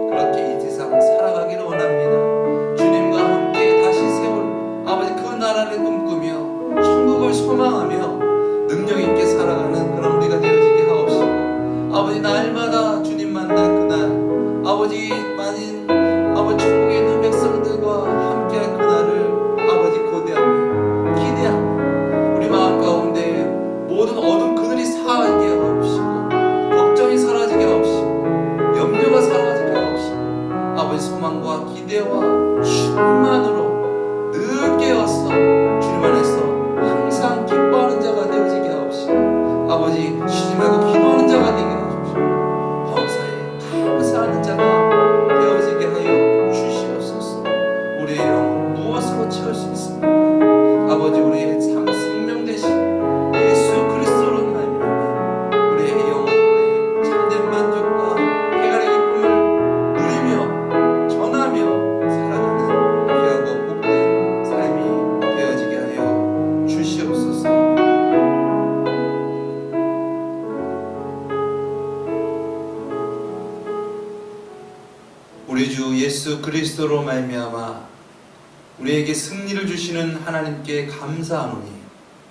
그렇게 이 세상 살아가기를 원합니다. 주님과 함께 다시 세울 아버지 그 나라를 꿈꾸며 천국을 소망하며 능력 있게 살아가는 그런 우리가 되어지게 하옵시고, 아버지, 날마다 주님 만날 그날, 아버지, 많은 아버지 천국에 있는 백성들과 함께할 그날을 아버지 고대하며 기대하며 우리 마음 가운데 모든 어두운 그늘이 사라지게 하옵시고, 걱정이 사라지게 하옵시고, 염려가 사라지게 하옵시고, 아버지, 소망과 기대와 충만으로 늘 깨어서 주님 안에서 항상 기뻐하는 자가 되어지게 하옵시고, 아버지, 쉬지 말고 기도하는 자가 되게 하옵시고, 범사에 감사하는 자가 되어지게 하여 주시옵소서. 우리의 영혼 무엇으로 채울 수 있습니까? 아버지, 우리의 삶 생명 되신 예수 그리스도로 말미암아 우리의 영혼의 참된 만족과 해갈의 기쁨을 누리며 전하며 살아가는 귀하고 복된 삶이 되어지게 하여 주시옵소서. 우리 주 예수 그리스도로 말미암아 우리에게 승리를 주시는 하나님께 감사하노니,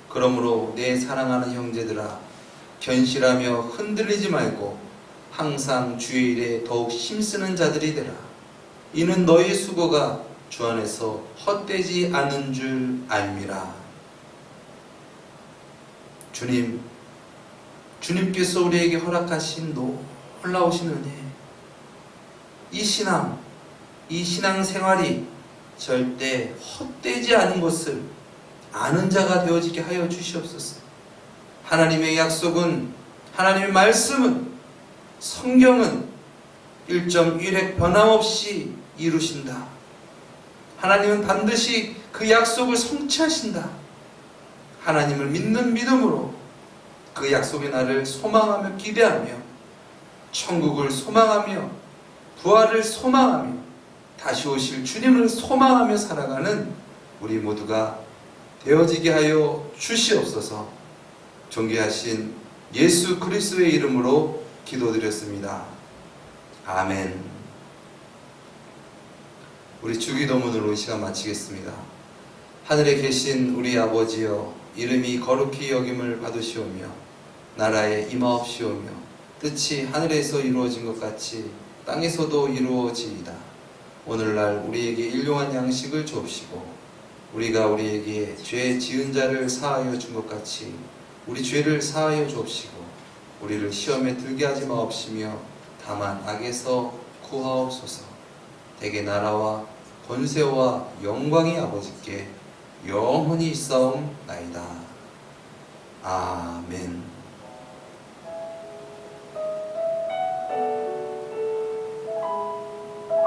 그러므로 내 사랑하는 형제들아, 견실하며 흔들리지 말고 항상 주의 일에 더욱 힘쓰는 자들이 되라. 이는 너희 수고가 주 안에서 헛되지 않은 줄 알미라. 주님께서 우리에게 허락하신 놀라우신 은혜, 이 신앙 생활이 절대 헛되지 않은 것을 아는 자가 되어지게 하여 주시옵소서. 하나님의 약속은, 하나님의 말씀은, 성경은 1.1획 변함없이 이루신다. 하나님은 반드시 그 약속을 성취하신다. 하나님을 믿는 믿음으로 그 약속의 날을 소망하며 기대하며 천국을 소망하며 부활을 소망하며 다시 오실 주님을 소망하며 살아가는 우리 모두가 되어지게 하여 주시옵소서. 존귀하신 예수 그리스도의 이름으로 기도드렸습니다. 아멘. 우리 주기도문으로 이 시간 마치겠습니다. 하늘에 계신 우리 아버지여, 이름이 거룩히 여김을 받으시오며 나라에 임하옵시오며 뜻이 하늘에서 이루어진 것 같이 땅에서도 이루어지이다. 오늘날 우리에게 일용할 양식을 주옵시고 우리가 우리에게 죄 지은 자를 사하여 준 것 같이 우리 죄를 사하여 주옵시고 우리를 시험에 들게 하지 마옵시며 다만 악에서 구하옵소서. 대개 나라와 권세와 영광이 아버지께 영원히 있사옵나이다. 아멘.